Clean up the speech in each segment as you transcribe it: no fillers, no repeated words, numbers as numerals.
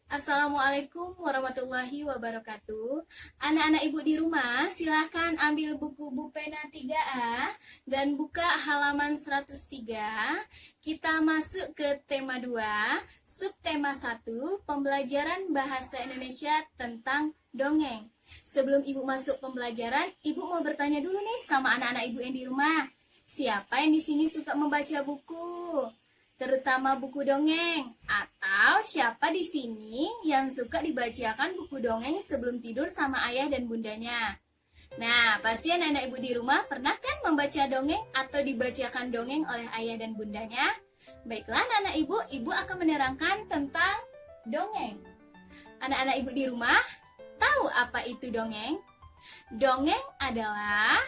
Assalamualaikum warahmatullahi wabarakatuh. Anak-anak ibu di rumah, silahkan ambil buku pena 3A dan buka halaman 103. Kita masuk ke tema 2, subtema 1, pembelajaran bahasa Indonesia tentang dongeng. Sebelum ibu masuk pembelajaran, ibu mau bertanya dulu nih sama anak-anak ibu yang di rumah. Siapa yang di sini suka membaca buku? Terutama buku dongeng, atau siapa di sini yang suka dibacakan buku dongeng sebelum tidur sama ayah dan bundanya? Nah, pasti anak-anak ibu di rumah pernah kan membaca dongeng atau dibacakan dongeng oleh ayah dan bundanya? Baiklah anak-anak ibu akan menerangkan tentang dongeng. Anak-anak ibu di rumah, tahu apa itu dongeng? Dongeng adalah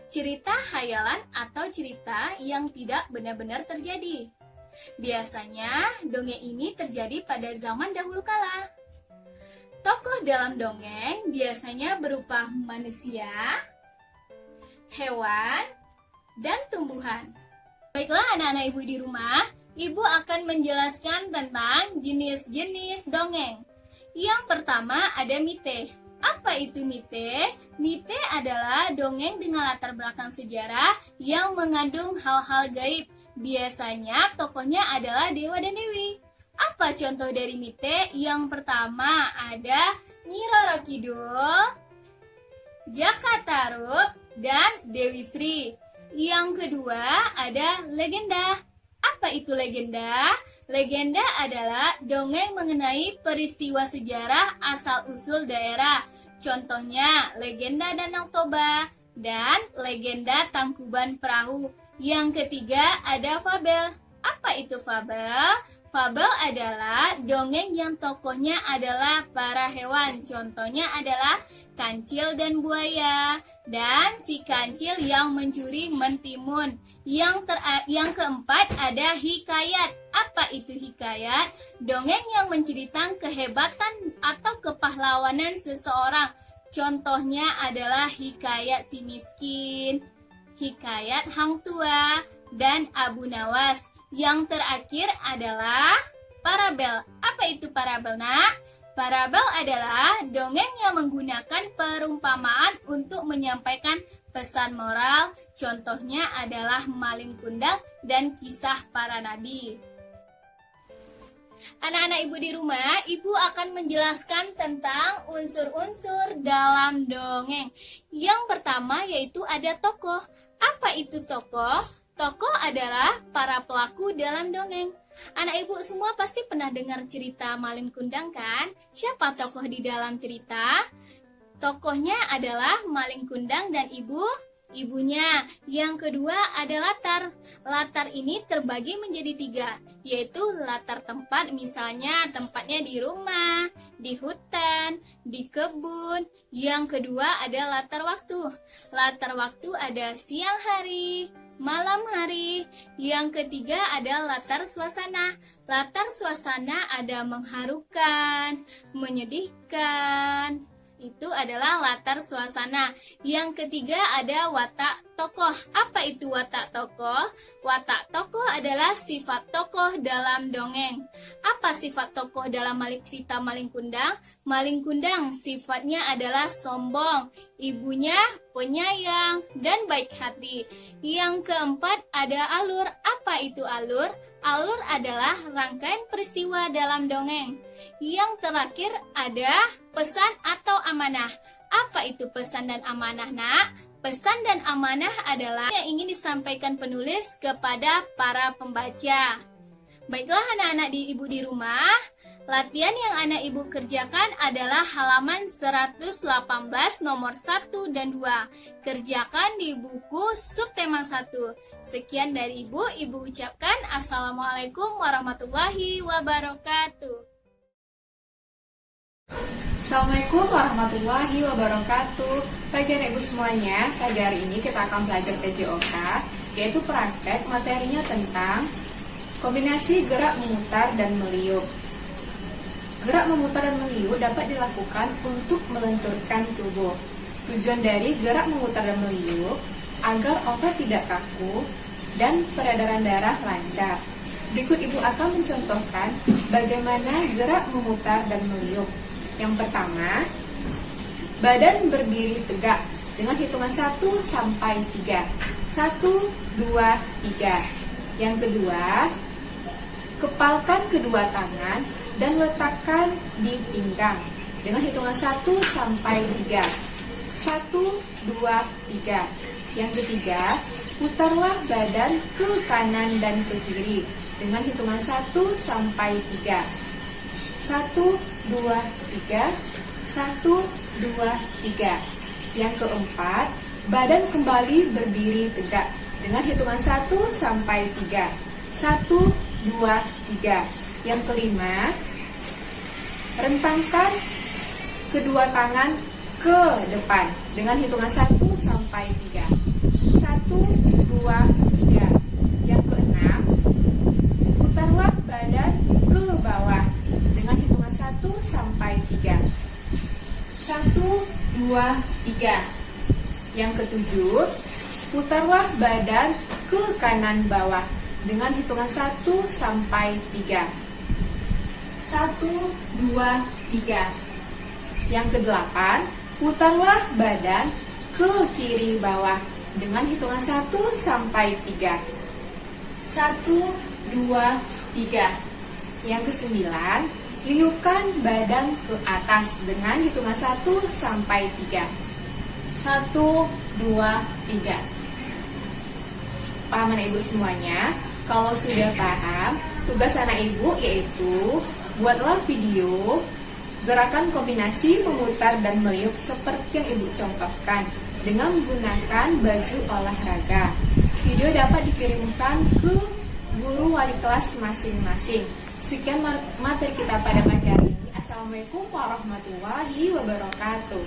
cerita khayalan atau cerita yang tidak benar-benar terjadi. Biasanya dongeng ini terjadi pada zaman dahulu kala. Tokoh dalam dongeng biasanya berupa manusia, hewan, dan tumbuhan. Baiklah anak-anak ibu di rumah, ibu akan menjelaskan tentang jenis-jenis dongeng. Yang pertama ada mite. Apa itu mite? Mite adalah dongeng dengan latar belakang sejarah yang mengandung hal-hal gaib. Biasanya tokohnya adalah dewa dan dewi. Apa contoh dari mite? Yang pertama ada Nyi Roro Kidul, Jaka Tarub, dan Dewi Sri. Yang kedua ada legenda. Apa itu legenda? Legenda adalah dongeng mengenai peristiwa sejarah asal-usul daerah. Contohnya legenda Danau Toba dan legenda Tangkuban Perahu. Yang ketiga ada fabel. Apa itu fabel? Fabel adalah dongeng yang tokohnya adalah para hewan. Contohnya adalah kancil dan buaya dan si kancil yang mencuri mentimun. Yang keempat ada hikayat. Apa itu hikayat? Dongeng yang menceritakan kehebatan atau kepahlawanan seseorang. Contohnya adalah hikayat si miskin, hikayat Hang Tua, dan Abu Nawas. Yang terakhir adalah parabel. Apa itu parabel, nak? Parabel adalah dongeng yang menggunakan perumpamaan untuk menyampaikan pesan moral. Contohnya adalah Malin Kundang dan kisah para nabi. Anak-anak ibu di rumah, ibu akan menjelaskan tentang unsur-unsur dalam dongeng. Yang pertama yaitu ada tokoh. Apa itu tokoh? Tokoh adalah para pelaku dalam dongeng. Anak ibu semua pasti pernah dengar cerita Malin Kundang kan? Siapa tokoh di dalam cerita? Tokohnya adalah Malin Kundang dan ibunya. Yang kedua ada latar. Latar ini terbagi menjadi 3, yaitu latar tempat, misalnya tempatnya di rumah, di hutan, di kebun. Yang kedua ada latar waktu. Latar waktu ada siang hari, malam hari. Yang ketiga ada latar suasana. Latar suasana ada mengharukan, menyedihkan. Itu adalah latar suasana. Yang ketiga ada watak tokoh. Apa itu watak tokoh? Watak tokoh adalah sifat tokoh dalam dongeng. Apa sifat tokoh dalam cerita Malin Kundang? Malin Kundang sifatnya adalah sombong, ibunya penyayang dan baik hati. Yang keempat ada alur. Apa itu alur? Alur adalah rangkaian peristiwa dalam dongeng. Yang terakhir ada pesan atau amanah. Apa itu pesan dan amanah, nak? Pesan dan amanah adalah yang ingin disampaikan penulis kepada para pembaca. Baiklah anak-anak ibu di rumah, latihan yang anak ibu kerjakan adalah halaman 118 nomor 1 dan 2. Kerjakan di buku subtema 1. Sekian dari ibu ucapkan Assalamualaikum warahmatullahi wabarakatuh. Assalamualaikum warahmatullahi wabarakatuh. Pagi anak ibu semuanya, pada hari ini kita akan belajar PJOK, yaitu praktek materinya tentang kombinasi gerak memutar dan meliuk. Gerak memutar dan meliuk dapat dilakukan untuk melenturkan tubuh. Tujuan dari gerak memutar dan meliuk agar otot tidak kaku dan peredaran darah lancar. Berikut ibu akan mencontohkan bagaimana gerak memutar dan meliuk. Yang pertama, badan berdiri tegak dengan hitungan 1 sampai 3. 1, 2, 3. Yang kedua, kepalkan kedua tangan dan letakkan di pinggang dengan hitungan 1 sampai 3. 1, 2, 3. Yang ketiga, putarlah badan ke kanan dan ke kiri dengan hitungan 1 sampai 3. 1, 2, 3. 1, 2, 3. Yang keempat, badan kembali berdiri tegak dengan hitungan 1 sampai 3. 1, 2, 3. Yang kelima, rentangkan kedua tangan ke depan dengan hitungan 1 sampai 3. 1, 2, 3. Yang keenam, putarlah badan ke bawah dengan hitungan 1 sampai 3. 1, 2, 3. Yang ketujuh, putarlah badan ke kanan bawah dengan hitungan 1 sampai 3. 1, 2, 3. Yang kedelapan, putarlah badan ke kiri bawah dengan hitungan 1 sampai 3. 1, 2, 3. Yang kesembilan, liupkan badan ke atas dengan hitungan 1 sampai 3. 1, 2, 3. Paham anak ibu semuanya? Kalau sudah paham, tugas anak ibu yaitu buatlah video gerakan kombinasi memutar dan meliuk seperti yang ibu contohkan dengan menggunakan baju olahraga. Video dapat dikirimkan ke guru wali kelas masing-masing. Sekian materi kita pada pagi hari ini. Assalamualaikum warahmatullahi wabarakatuh.